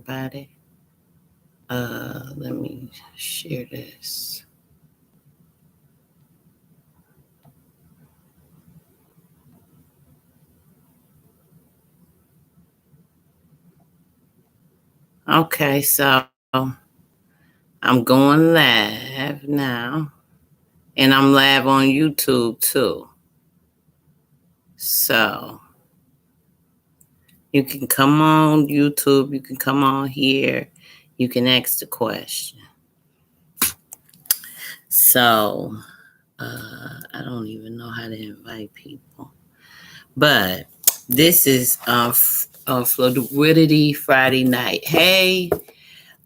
everybody. Let me share this. Okay, so I'm going live now, and I'm live on YouTube too. So you can come on YouTube, you can come on here, you can ask the question. So I don't even know how to invite people, but this is Fluidity Friday night. Hey,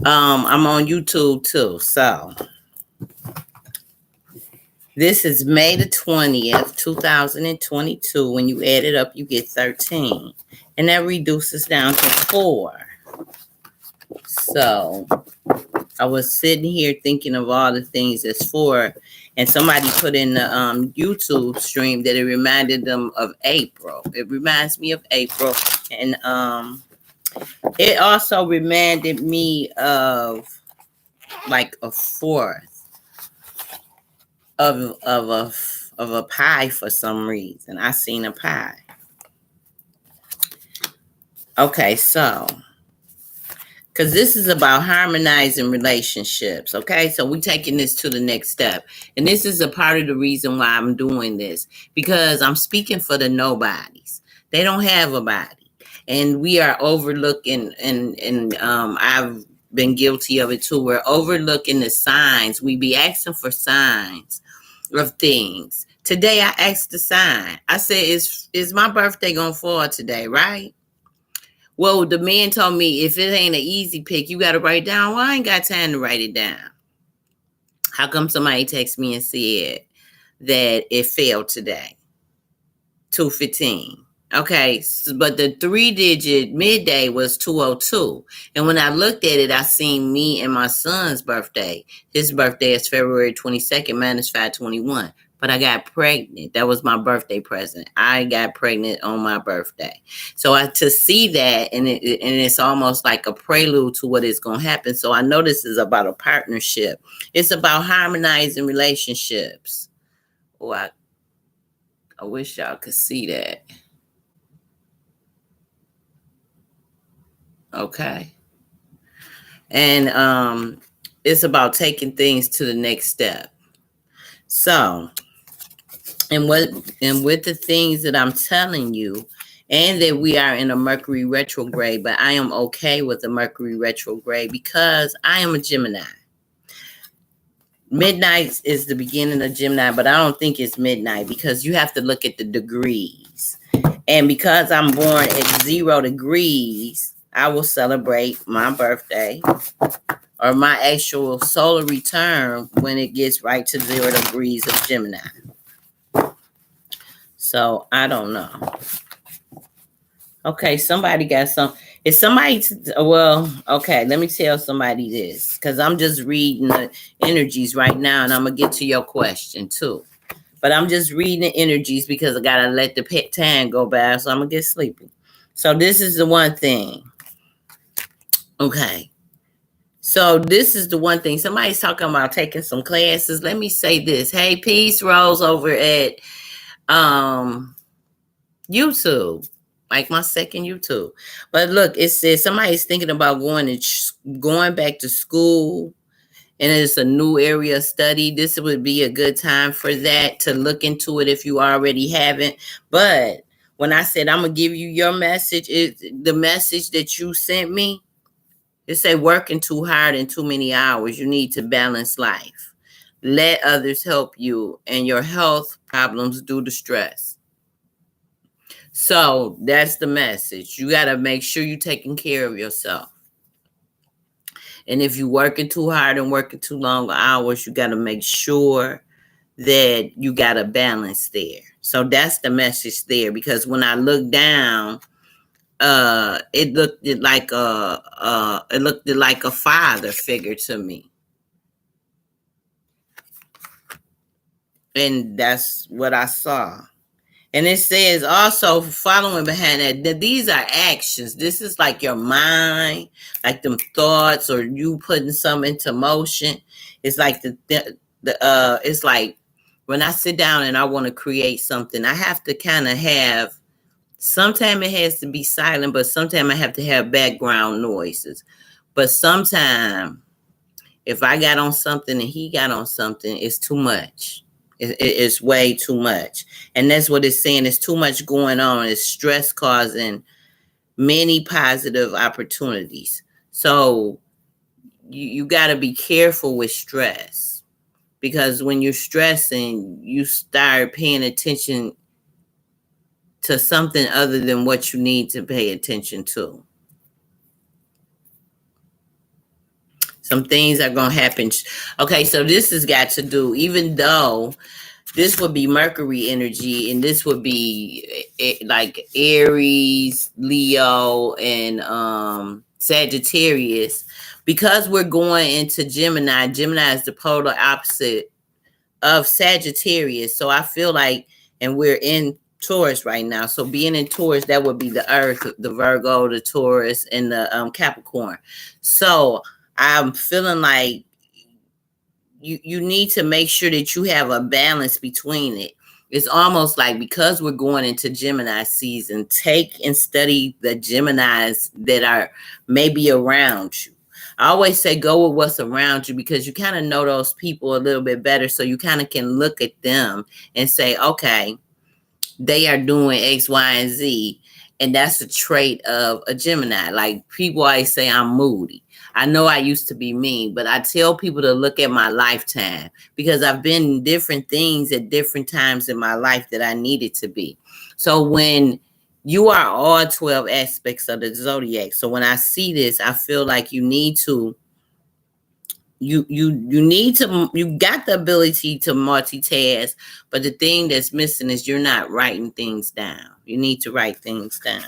I'm on YouTube too. So this is May the 20th, 2022. When you add it up, you get 13. And that reduces down to 4. So I was sitting here thinking of all the things that's 4. And somebody put in the YouTube stream that it reminded them of April. It reminds me of April. And it also reminded me of like a 4th of a pie for some reason. I seen a pie. Okay, so because this is about harmonizing relationships. Okay, so we're taking this to the next step, and this is a part of the reason why I'm doing this, because I'm speaking for the nobodies. They don't have a body, and we are overlooking, and I've been guilty of it too. We're overlooking the signs. We be asking for signs of things. Today I asked the sign. I said, is my birthday gonna fall today, right? Well, the man told me if it ain't an easy pick, you gotta write it down. Well, I ain't got time to write it down. How come somebody texted me and said that it failed today? 2:15. Okay, so, but the 3-digit midday was 202. And when I looked at it, I seen me and my son's birthday. His birthday is February 22nd, mine is 5/21. But I got pregnant. That was my birthday present. I got pregnant on my birthday. So to see that, and it's almost like a prelude to what is going to happen. So I know this is about a partnership. It's about harmonizing relationships. Oh, I wish y'all could see that. Okay. And it's about taking things to the next step. So, and with the things that I'm telling you, and that we are in a Mercury retrograde, but I am okay with the Mercury retrograde because I am a Gemini. Midnight is the beginning of Gemini, but I don't think it's midnight because you have to look at the degrees. And because I'm born at 0 degrees, I will celebrate my birthday or my actual solar return when it gets right to 0 degrees of Gemini. So I don't know. Okay, somebody got some. Is somebody, well, okay, let me tell somebody this, because I'm just reading the energies right now, and I'm going to get to your question too. But I'm just reading the energies because I got to let the time go by, so I'm going to get sleepy. So this is the one thing. Okay. So this is the one thing. Somebody's talking about taking some classes. Let me say this. Hey, peace, Rose, over at YouTube. Like my second YouTube. But look, it says somebody's thinking about going back to school, and it's a new area of study. This would be a good time for that, to look into it if you already haven't. But when I said I'm gonna give you your message, is the message that you sent me. It say working too hard and too many hours. You need to balance life. Let others help you, and your health problems due to stress. So that's the message. You got to make sure you're taking care of yourself. And if you're working too hard and working too long hours, you got to make sure that you got a balance there. So that's the message there. Because when I look down, it looked like a father figure to me. And that's what I saw. And it says also following behind that these are actions. This is like your mind, like them thoughts, or you putting something into motion. It's like it's like when I sit down and I want to create something, I have to kind of have. Sometimes it has to be silent, but sometimes I have to have background noises. But sometimes if I got on something and he got on something, it's too much. It's way too much. And that's what it's saying. It's too much going on. It's stress causing many positive opportunities. So you got to be careful with stress, because when you're stressing, you start paying attention to something other than what you need to pay attention to. Some things are going to happen. Okay, so this has got to do, even though this would be Mercury energy, and this would be like Aries, Leo, and Sagittarius. Because we're going into Gemini. Gemini is the polar opposite of Sagittarius. So I feel like, and we're in Taurus right now. So being in Taurus, that would be the Earth, the Virgo, the Taurus, and the Capricorn. So I'm feeling like you need to make sure that you have a balance between it. It's almost like, because we're going into Gemini season, take and study the Geminis that are maybe around you. I always say go with what's around you, because you kind of know those people a little bit better. So you kind of can look at them and say, okay, they are doing X, Y, and Z. And that's a trait of a Gemini. Like people always say I'm moody. I know I used to be mean, but I tell people to look at my lifetime, because I've been different things at different times in my life that I needed to be. So when you are all 12 aspects of the zodiac. So when I see this, I feel like you need to you got the ability to multitask, but the thing that's missing is you're not writing things down. You need to write things down.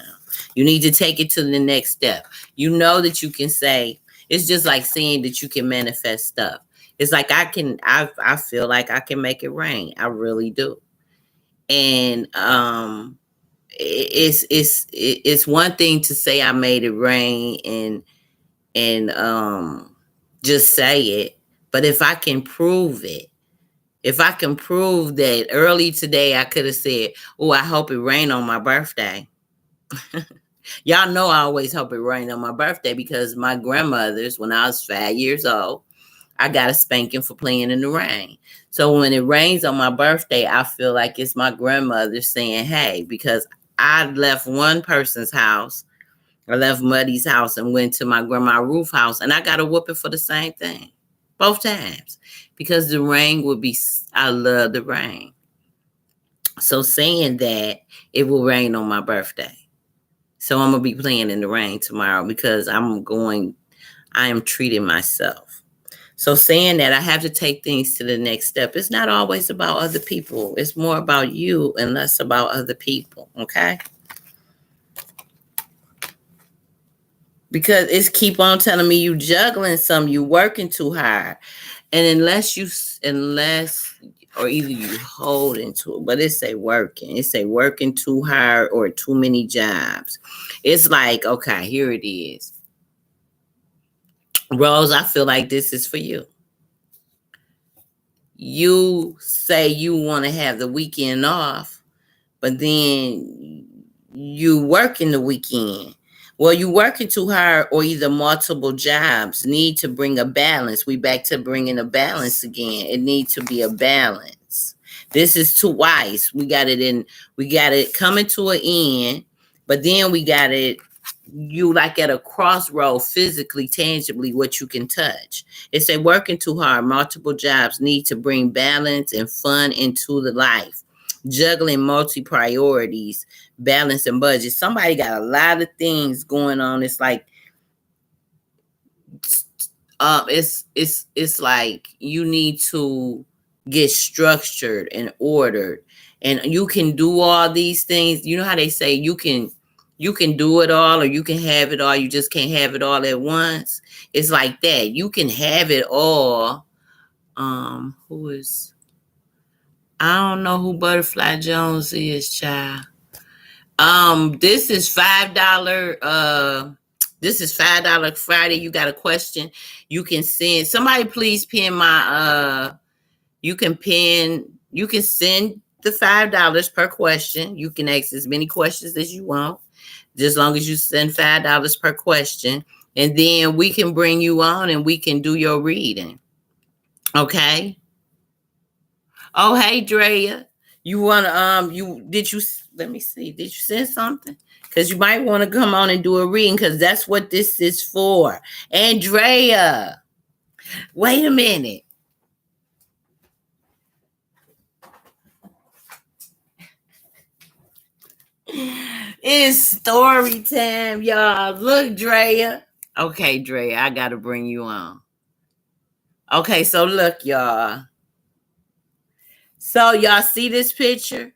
You need to take it to the next step. You know that you can say, it's just like saying that you can manifest stuff. It's like I feel like I can make it rain. I really do. And it's one thing to say I made it rain and just say it. But if I can prove it, if I can prove that early today I could have said, oh, I hope it rained on my birthday. Y'all know I always hope it rained on my birthday, because my grandmother's, when I was 5 years old, I got a spanking for playing in the rain. So when it rains on my birthday, I feel like it's my grandmother saying, hey, because I left one person's house, I left Muddy's house and went to my grandma Ruth's house, and I got a whooping for the same thing both times, because the rain would be, I love the rain. So saying that, it will rain on my birthday. So I'm going to be playing in the rain tomorrow, because I am treating myself. So saying that, I have to take things to the next step. It's not always about other people. It's more about you and less about other people. Okay. Because it's keep on telling me you juggling some, you working too hard. And unless or either you hold into it, but it say working too hard or too many jobs. It's like, okay, here it is. Rose, I feel like this is for you. You say you want to have the weekend off, but then you work in the weekend. Well, you working too hard, or either multiple jobs need to bring a balance. We back to bringing a balance again. It needs to be a balance. This is twice. We got it coming to an end, but then we got it, you like at a crossroad, physically, tangibly, what you can touch. It's a working too hard. Multiple jobs need to bring balance and fun into the life. Juggling multi priorities, balance and budget. Somebody got a lot of things going on. It's like it's like you need to get structured and ordered, and you can do all these things. You know how they say you can do it all, or you can have it all. You just can't have it all at once. It's like that. You can have it all. Who is I don't know who Butterfly Jones is, child. This is $5. This is $5 Friday. You got a question? You can send somebody. Please pin my. You can pin. You can send the $5 per question. You can ask as many questions as you want, just long as you send $5 per question, and then we can bring you on and we can do your reading. Okay. Oh, hey, Drea. You wanna you let me see. Did you send something? Because you might want to come on and do a reading because that's what this is for. Andrea, wait a minute. It's story time, y'all. Look, Drea. Okay, Drea, I gotta bring you on. Okay, so look, y'all. So y'all see this picture?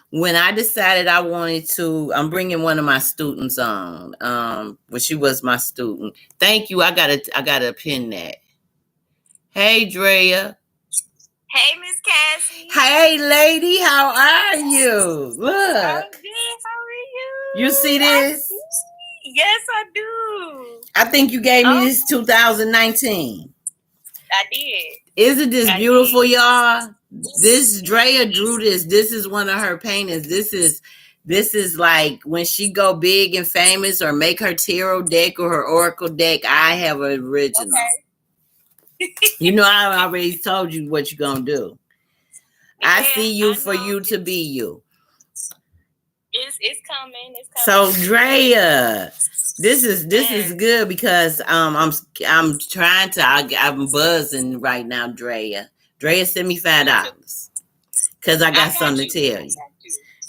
When I decided I wanted to, I'm bringing one of my students on. Well, she was my student. Thank you. I gotta pin that. Hey, Drea. Hey, Miss Cassie. Hey, lady. How are you? Look. I'm good. How are you? You see this? Yes, I do. I think you gave me this 2019. I did. Isn't this beautiful, y'all? This Drea drew this. This is one of her paintings. This is like when she go big and famous or make her tarot deck or her oracle deck. I have an original. Okay. You know, I already told you what you're gonna do. Yeah, I see you for you to be you. It's coming. It's coming. So Drea, this is good because I'm trying to I'm buzzing right now, Drea. Drea, send me $5 because I got something to tell you.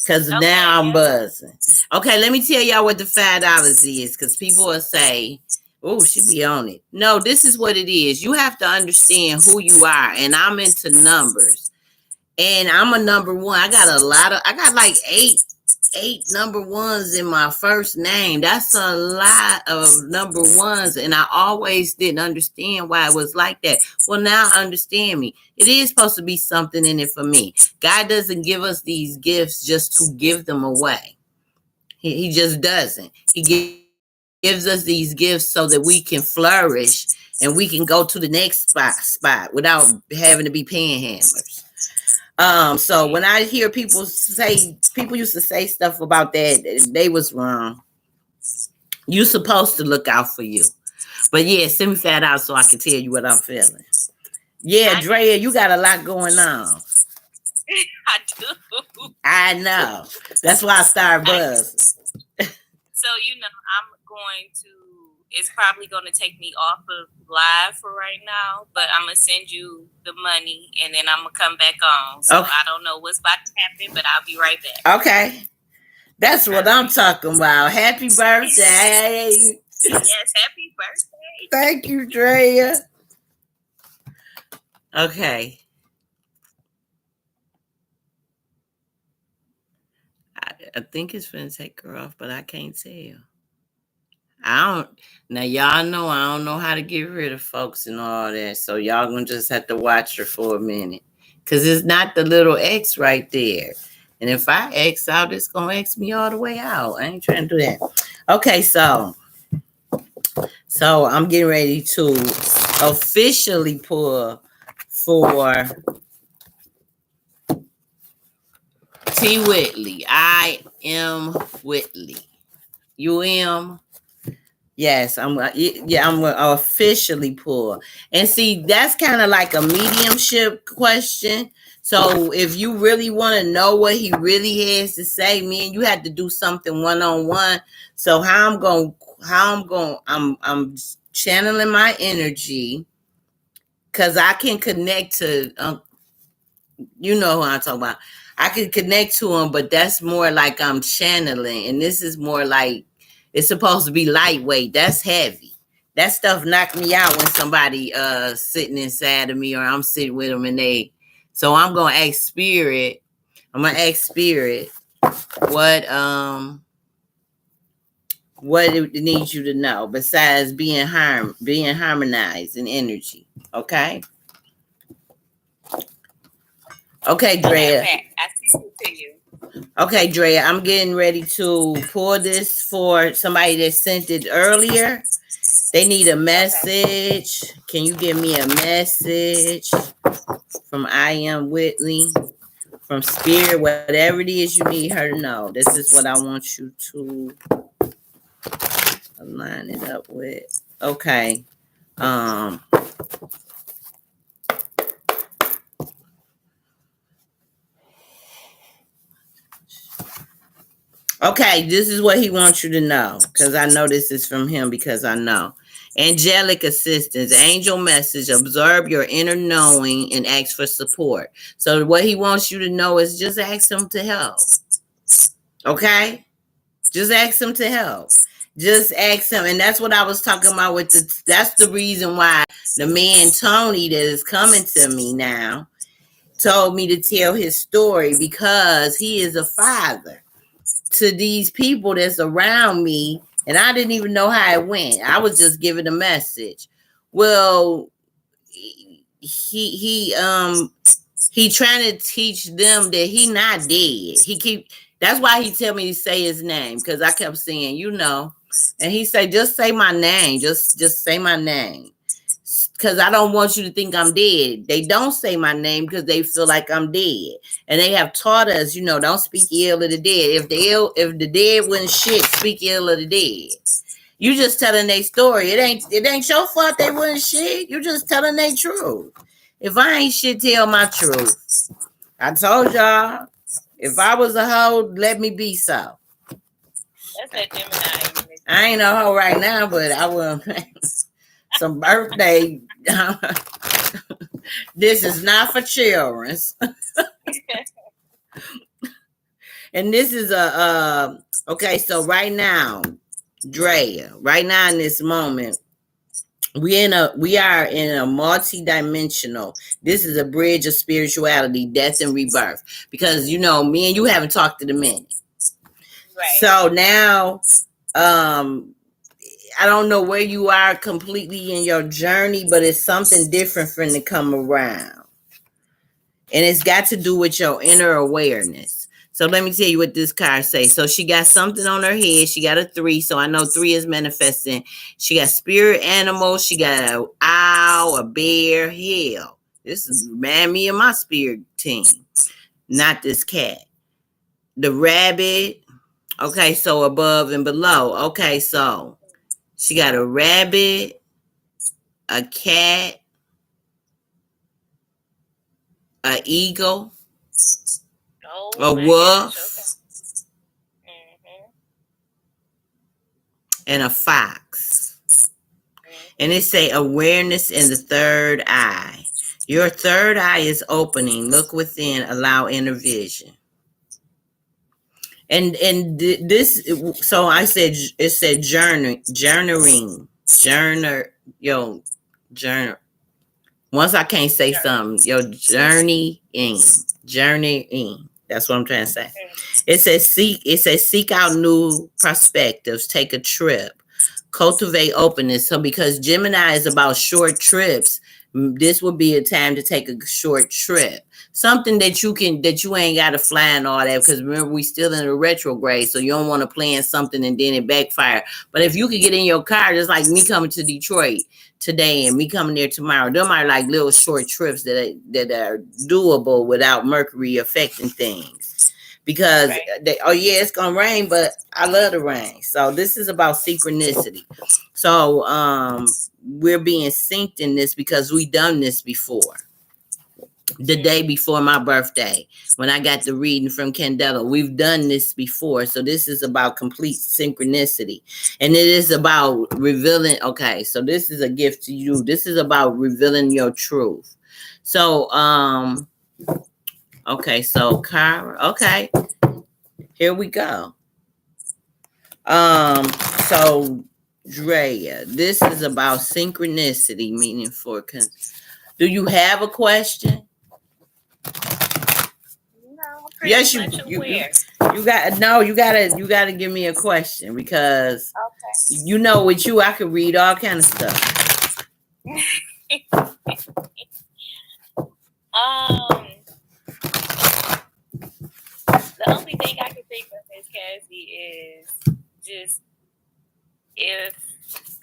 Because now I'm buzzing. Okay, let me tell y'all what the $5 is because people will say, oh, she be on it. No, this is what it is. You have to understand who you are, and I'm into numbers. And I'm a number one. I got like eight number ones in my first name. That's a lot of number ones. And I always didn't understand why it was like that. Well, now I understand me. It is supposed to be something in it for me. God doesn't give us these gifts just to give them away. He just doesn't. He gives us these gifts so that we can flourish and we can go to the next spot without having to be panhandlers. So when I hear people used to say stuff about that, they was wrong. You supposed to look out for you. But yeah, send me $5 so I can tell you what I'm feeling. Yeah, Drea, you got a lot going on. I do. I know. That's why I started buzzing. So, I'm going to, it's probably going to take me off of live for right now, but I'm going to send you the money and then I'm going to come back on. So I don't know what's about to happen, but I'll be right back. Okay. That's what I'm talking about. Happy birthday. Yes, happy birthday. Thank you, Drea. Okay. I think it's going to take her off, but I can't tell. Now y'all know I don't know how to get rid of folks and all that. So y'all gonna just have to watch her for a minute. Cause it's not the little X right there. And if I X out, it's gonna X me all the way out. I ain't trying to do that. Okay, so I'm getting ready to officially pull for T. Whitley. I am Whitley. You am? Yes, I'm gonna officially pull. And see, that's kind of like a mediumship question. So if you really want to know what he really has to say, man, you have to do something one-on-one. So I'm channeling my energy because I can connect to you know who I'm talking about. I can connect to him, but that's more like I'm channeling, and this is more like it's supposed to be lightweight. That's heavy. That stuff knocked me out when somebody sitting inside of me or I'm sitting with them and so I'm gonna ask spirit. I'm gonna ask spirit what it needs you to know besides being harmonized in energy. Okay. Okay, Drea. Okay, I sent it to you. Okay, Drea, I'm getting ready to pull this for somebody that sent it earlier. They need a message. Can you give me a message from I Am Whitley, from Spirit, whatever it is you need her to know? This is what I want you to line it up with. Okay. Um, okay, this is what he wants you to know, because I know this is from him, because I know. Angelic assistance, angel message, observe your inner knowing and ask for support. So what he wants you to know is just ask him to help. Okay? Just ask him to help. Just ask him. And that's what I was talking about with that's the reason why the man Tony that is coming to me now told me to tell his story, because he is a father to these people that's around me, and I didn't even know how it went. I was just giving a message. Well, he trying to teach them that he not dead. That's why he tell me to say his name, because I kept saying, and he said, just say my name, just say my name, because I don't want you to think I'm dead. They don't say my name because they feel like I'm dead. And they have taught us, don't speak ill of the dead. If the dead wasn't shit, speak ill of the dead. You just telling their story. It ain't your fault they wasn't shit. You just telling their truth. If I ain't shit, tell my truth. I told y'all, if I was a hoe, let me be so. That's that Gemini. I ain't a hoe right now, but I will. Some birthday. This is not for children. And this is okay, so right now, Drea, right now in this moment, we are in a multi-dimensional. This is a bridge of spirituality, death and rebirth. Because me and you haven't talked in a minute. Right. So now I don't know where you are completely in your journey, but it's something different for to come around. And it's got to do with your inner awareness. So let me tell you what this card says. So she got something on her head. She got a 3. So I know 3 is manifesting. She got spirit animals. She got an owl, a bear, hell. This is me and my spirit team. Not this cat. The rabbit. Okay, so above and below. Okay, so she got a rabbit, a cat, an eagle, a wolf, and a fox. And it say awareness in the third eye. Your third eye is opening. Look within. Allow inner vision. And this, so I said, it said journering. Once I can't say something, your journeying. That's what I'm trying to say. It says seek out new perspectives, take a trip, cultivate openness. So because Gemini is about short trips, this would be a time to take a short trip. Something that you ain't got to fly and all that, because remember, we still in a retrograde, so you don't want to plan something and then it backfire. But if you could get in your car, just like me coming to Detroit today and me coming there tomorrow, them are like little short trips that are doable without Mercury affecting things. Because it's gonna rain, but I love the rain. So this is about synchronicity. So we're being synced in this because we done this before. The day before my birthday, when I got the reading from Candela, we've done this before. So this is about complete synchronicity. And it is about revealing. Okay, so this is a gift to you. This is about revealing your truth. So, okay, so Kyra, okay, here we go. So Drea, this is about synchronicity, meaning for. Do you have a question? Yes, you gotta give me a question, because with you I could read all kind of stuff. only thing I can think of, Miss Cassie, is just if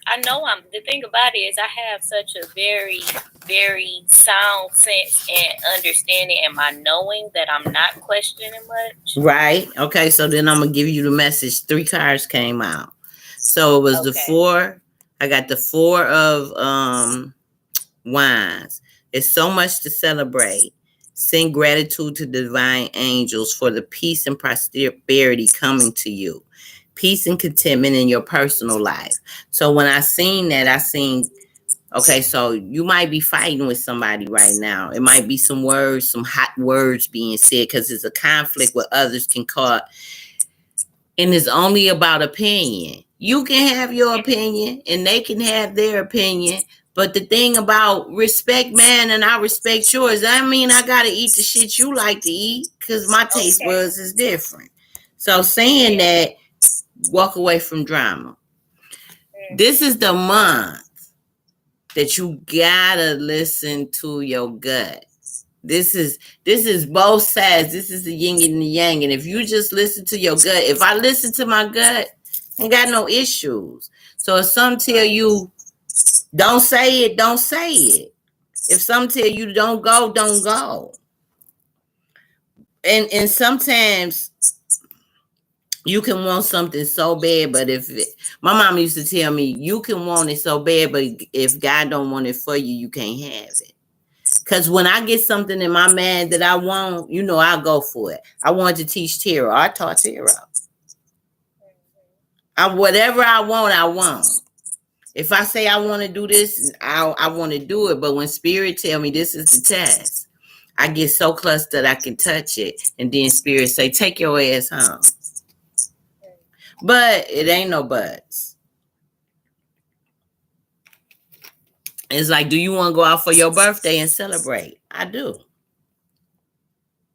I know the thing about it is I have such a very, very sound sense and understanding and my knowing that I'm not questioning much. Right. Okay. So then I'm going to give you the message. 3 cards came out. So it was the 4. I got the 4 of wands. It's so much to celebrate. Send gratitude to divine angels for the peace and prosperity coming to you. Peace and contentment in your personal life. So when I seen that, I seen, okay, so you might be fighting with somebody right now. It might be some words, some hot words being said because it's a conflict where others can cause, and it's only about opinion. You can have your opinion and they can have their opinion. But the thing about respect, man, and I respect yours, I mean, I got to eat the shit you like to eat because my taste buds is different. So saying that, walk away from drama. This is the month that you gotta listen to your gut. This is both sides. This is the yin and the yang. And if you just listen to your gut, if I listen to my gut, I ain't got no issues. So if some tell you don't say it, don't say it. If some tell you don't go, don't go. And sometimes you can want something so bad, but my mom used to tell me, you can want it so bad, but if God don't want it for you, you can't have it. Because when I get something in my mind that I want, I'll go for it. I wanted to teach tarot. I taught tarot. Whatever I want. If I say I want to do this, I want to do it. But when spirit tell me this is the test, I get so close that I can touch it. And then spirit say, take your ass home. But it ain't no buts. It's like, do you want to go out for your birthday and celebrate? I do.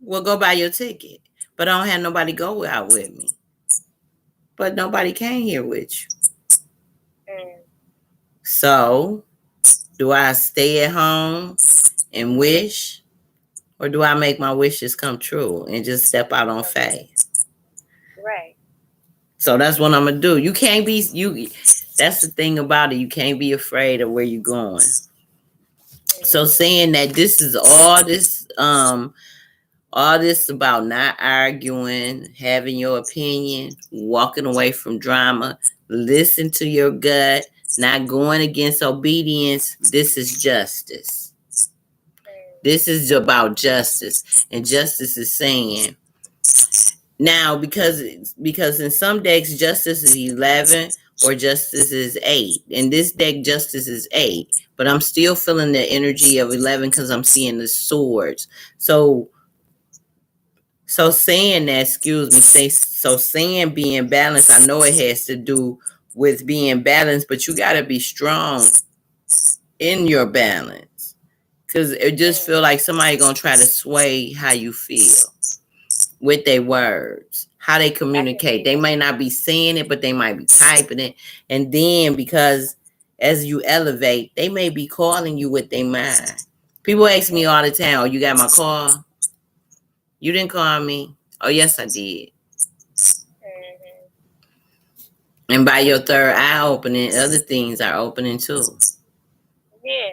Well, go buy your ticket. But I don't have nobody go out with me. But nobody came here with you. So, do I stay at home and wish? Or do I make my wishes come true and just step out on faith? Right. So that's what I'm going to do. You can't be, that's the thing about it. You can't be afraid of where you're going. So saying that this is all this about not arguing, having your opinion, walking away from drama, listen to your gut, not going against obedience. This is justice. This is about justice. And justice is saying, now, because in some decks, justice is 11 or justice is 8. In this deck, justice is 8. But I'm still feeling the energy of 11 because I'm seeing the swords. So saying that, saying being balanced, I know it has to do with being balanced, but you got to be strong in your balance. Because it just feel like somebody going to try to sway how you feel with their words, how they communicate. They might not be saying it, but they might be typing it. And then because as you elevate, they may be calling you with their mind. People ask me all the time, oh, you got my call? You didn't call me? Oh, yes, I did. And by your third eye opening, other things are opening too. Yeah.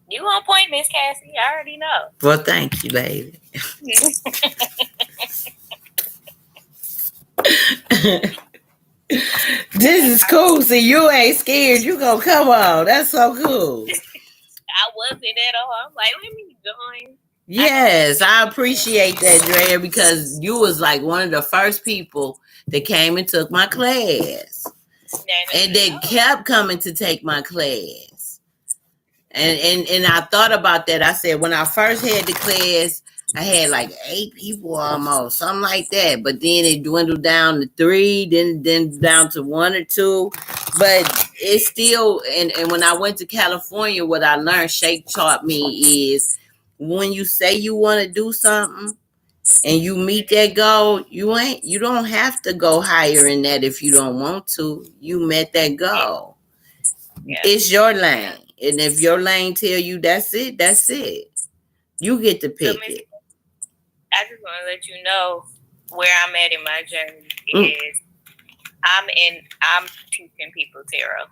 You on point, Miss Cassie. I already know. Well, thank you, lady. This is cool. See, you ain't scared. You gonna come on. That's so cool. I wasn't at all. I'm like, let me join. Yes, I appreciate that, Drea, because you was like one of the first people that came and took my class. And they kept coming to take my class. And I thought about that. I said, when I first had the class, I had like 8 people almost, something like that. But then it dwindled down to 3, then down to 1 or 2. But it's still, and when I went to California, what I learned, Shake taught me is when you say you want to do something and you meet that goal, you don't have to go higher in that if you don't want to. You met that goal. Yeah. It's your lane. And if your lane tell you that's it, that's it. You get to pick it. I just want to let you know, where I'm at in my journey is I'm teaching people tarot.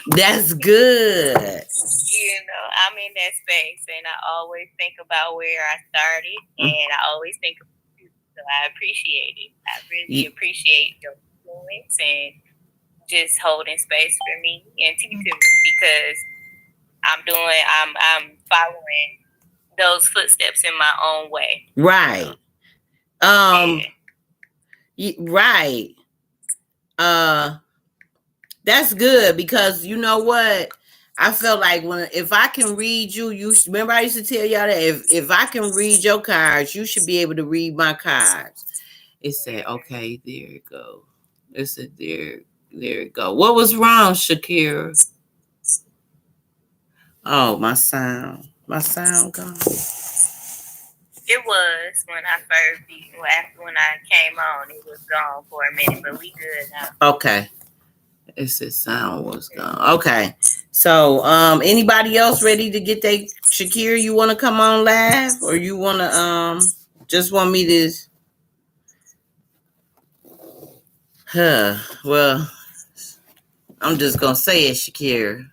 That's good. I'm in that space, and I always think about where I started, and I always think of you. So I appreciate it. I really appreciate your influence and just holding space for me and teaching me, because I'm following those footsteps in my own way. Right. Right. That's good, because you know what? I felt like if I can read you, remember I used to tell y'all that if I can read your cards, you should be able to read my cards. It said, okay, there it go. It said, there it go. What was wrong, Shakira? Oh, my sound gone. It was when I came on. It was gone for a minute, but we good now. Okay. It said sound was gone. Okay. So, anybody else ready to get their Shakira? You want to come on live, or you want to just want me to? Well, I'm just gonna say it, Shakira.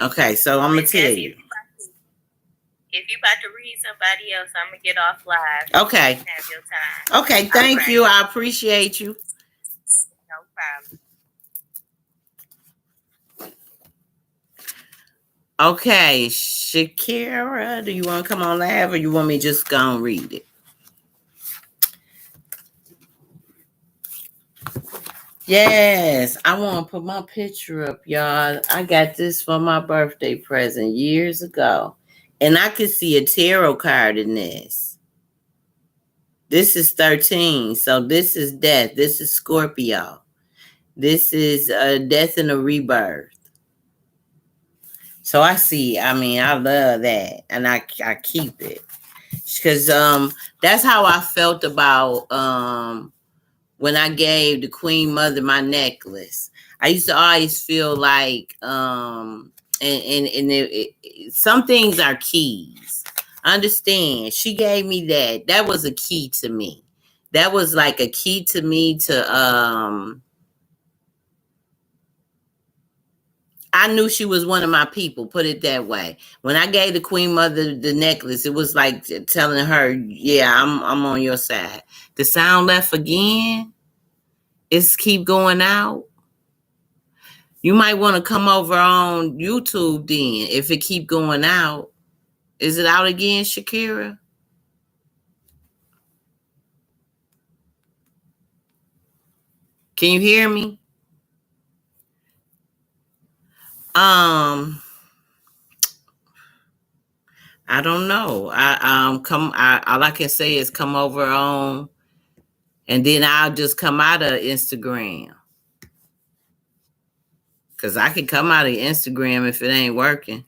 Okay, so I'm gonna tell you. If you about to read somebody else, I'm gonna get off live. Okay. Have your time. Okay, thank you. I appreciate you. No problem. Okay, Shakira, do you want to come on live, or you want me just go and read it? Yes, I want to put my picture up, y'all. I got this for my birthday present years ago, and I could see a tarot card in this. This is 13, so this is death. This is Scorpio. This is death and a rebirth. So I see. I mean, I love that, and I keep it, because that's how I felt about when I gave the Queen Mother my necklace. I used to always feel like some things are keys. Understand? She gave me that. That was a key to me. That was like a key to me to I knew she was one of my people, put it that way. When I gave the Queen Mother the necklace, it was like telling her, yeah, I'm on your side. The sound left again. It's keep going out. You might want to come over on YouTube then if it keep going out. Is it out again, Shakira? Can you hear me? I don't know. All I can say is come over on, and then I'll just come out of Instagram. Cause I can come out of Instagram if it ain't working.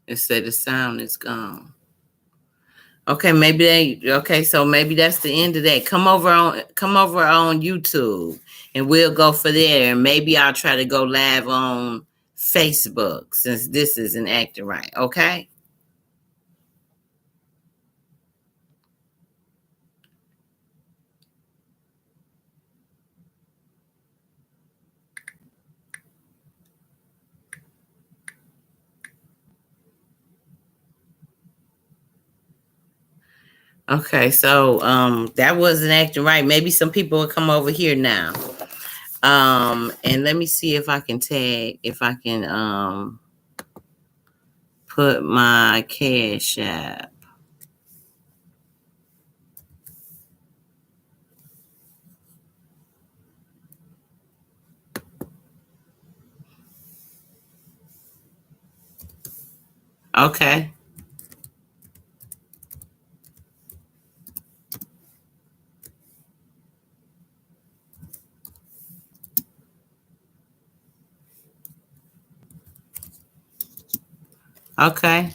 It said the sound is gone. Okay, so maybe that's the end of that. Come over on YouTube, and we'll go for there. And maybe I'll try to go live on Facebook, since this isn't acting right. Okay. Okay, so that wasn't acting right. Maybe some people will come over here now. And let me see if I can put my Cash App. Okay. Okay.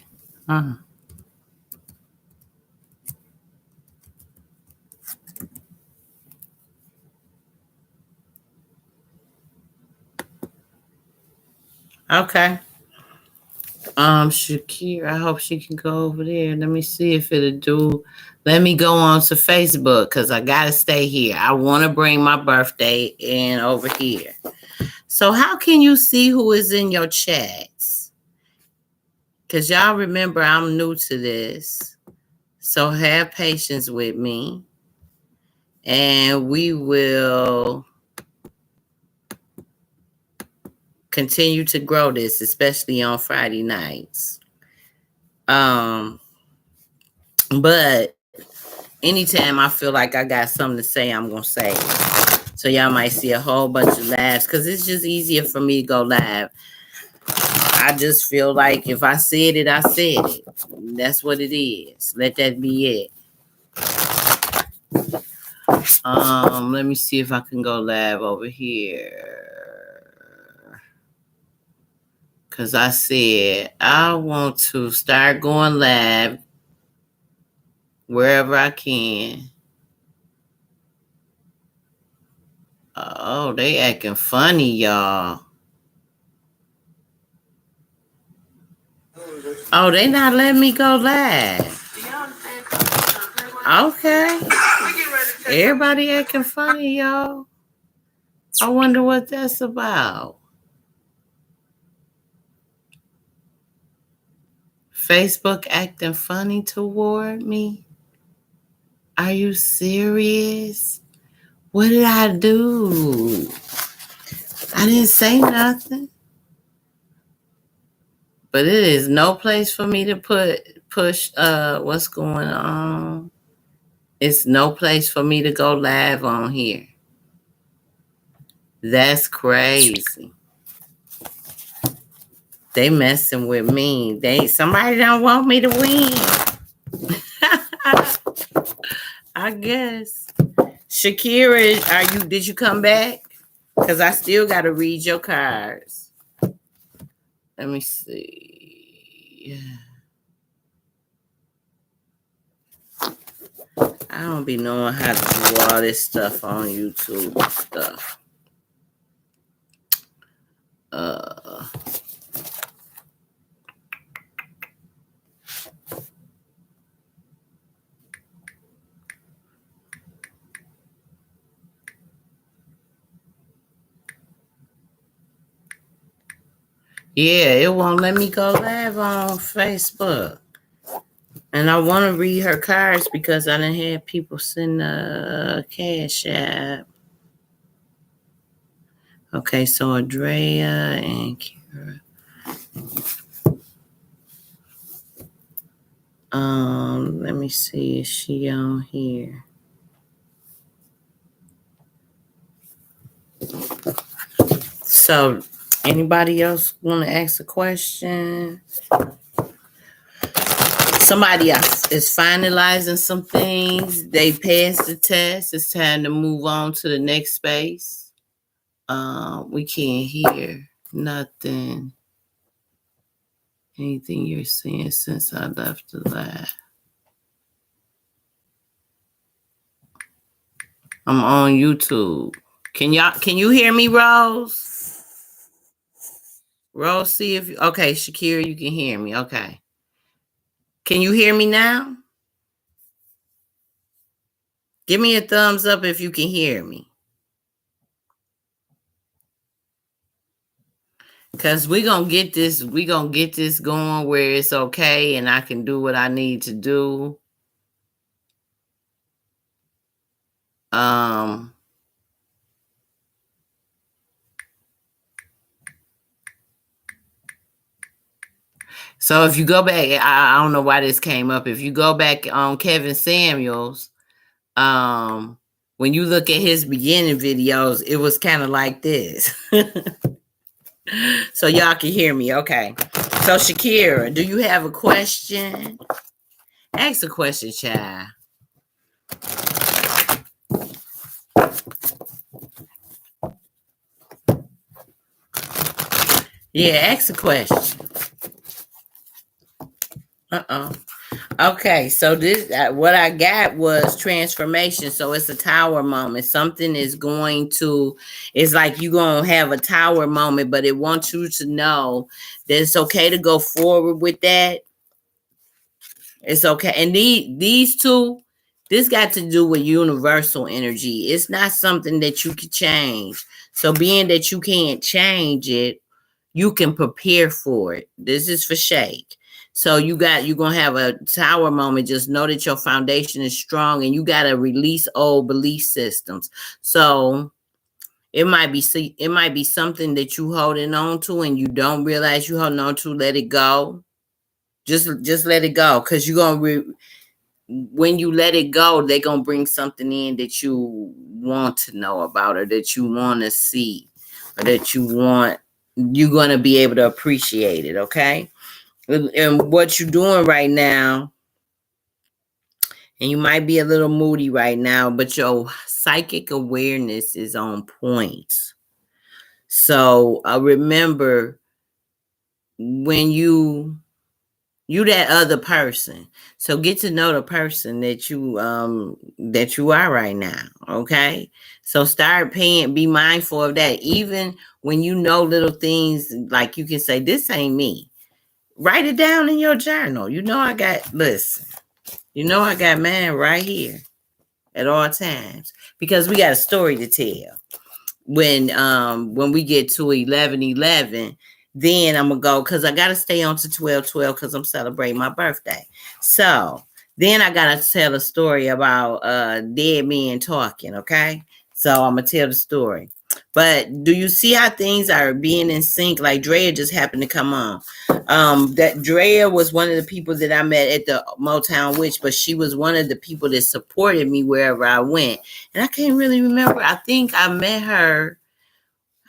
Okay. Shakira, I hope she can go over there. Let me see if it'll do. Let me go on to Facebook because I gotta stay here. I want to bring my birthday in over here. So how can you see who is in your chats? Because y'all remember I'm new to this. So have patience with me. And we will continue to grow this, especially on Friday nights. But anytime I feel like I got something to say, I'm going to say it. So y'all might see a whole bunch of laughs because it's just easier for me to go live. I just feel like if I said it, I said it. That's what it is. Let that be it. Let me see if I can go live over here. Because I said I want to start going live wherever I can. Oh, they acting funny, y'all. Oh, they not letting me go live. Okay. Everybody acting funny, y'all. I wonder what that's about. Facebook acting funny toward me? Are you serious? What did I do? I didn't say nothing. But it is no place for me to push what's going on. It's no place for me to go live on here. That's crazy. They messing with me. Somebody don't want me to win. I guess. Shakira, did you come back? Because I still gotta read your cards. Let me see. I don't be knowing how to do all this stuff on YouTube and stuff. Yeah, it won't let me go live on Facebook. And I want to read her cards because I done had people send a cash app. Okay, so Andrea and Kira. Let me see, is she on here? So, anybody else want to ask a question? Somebody else is finalizing some things. They passed the test. It's time to move on to the next space. We can't hear nothing. Anything you're saying since I left the lab. I'm on YouTube. Can you hear me, Rose? Rose, see if okay, Shakira, you can hear me. Okay. Can you hear me now? Give me a thumbs up if you can hear me. Cause we're gonna get this going where it's okay and I can do what I need to do. So if you go back, I don't know why this came up. If you go back on Kevin Samuels, when you look at his beginning videos, it was kind of like this. So y'all can hear me. Okay. So Shakira, do you have a question? Ask a question, child. Yeah, ask a question. Okay, so this what I got was transformation. So it's a tower moment. Something is going to, it's like you're gonna have a tower moment, but it wants you to know that it's okay to go forward with that. It's okay. And these two, this got to do with universal energy. It's not something that you can change. So being that you can't change it, you can prepare for it. This is for shake. So you're gonna have a tower moment. Just know that your foundation is strong and you gotta release old belief systems. So it might be something that you holding on to and you don't realize you holding on to. Let it go. Just let it go. Cause you're gonna when you let it go, they're gonna bring something in that you want to know about or that you want to see or that you're gonna be able to appreciate it, okay? And what you're doing right now, and you might be a little moody right now, but your psychic awareness is on point. So remember when you that other person. So get to know the person that you are right now, okay? So start paying, be mindful of that. Even when you know little things, like you can say, this ain't me. Write it down in your journal. Listen, I got mine right here at all times because we got a story to tell. When we get to 11:11, then I'm gonna go because I gotta stay on to 12:12 because I'm celebrating my birthday. So then I gotta tell a story about dead men talking, okay? So I'm gonna tell the story. But do you see how things are being in sync? Like Drea just happened to come on. That Drea was one of the people that I met at the Motown Witch, but she was one of the people that supported me wherever I went. And I can't really remember. I think I met her.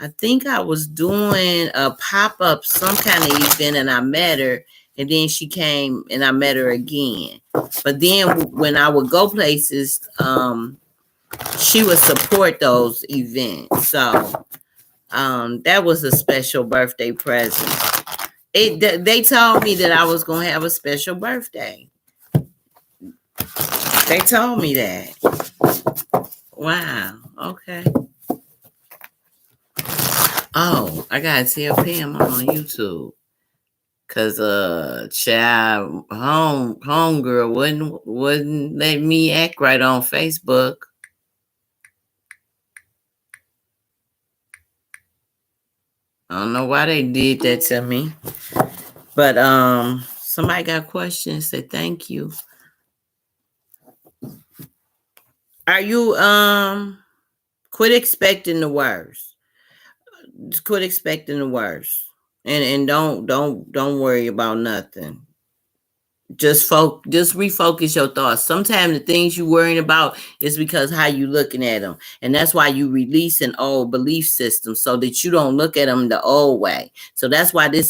I think I was doing a pop-up, some kind of event, and I met her. And then she came and I met her again. But then when I would go places, she would support those events. So that was a special birthday present. They told me that I was going to have a special birthday. They told me that. Wow. Okay. Oh, I gotta tell Pam I'm on YouTube. Cause child homegirl wouldn't let me act right on Facebook. I don't know why they did that to me. But somebody got questions, say thank you. Are you quit expecting the worst? Just quit expecting the worst. And don't worry about nothing. Just refocus your thoughts. Sometimes the things you're worrying about is because how you looking at them, and that's why you release an old belief system so that you don't look at them the old way. So that's why this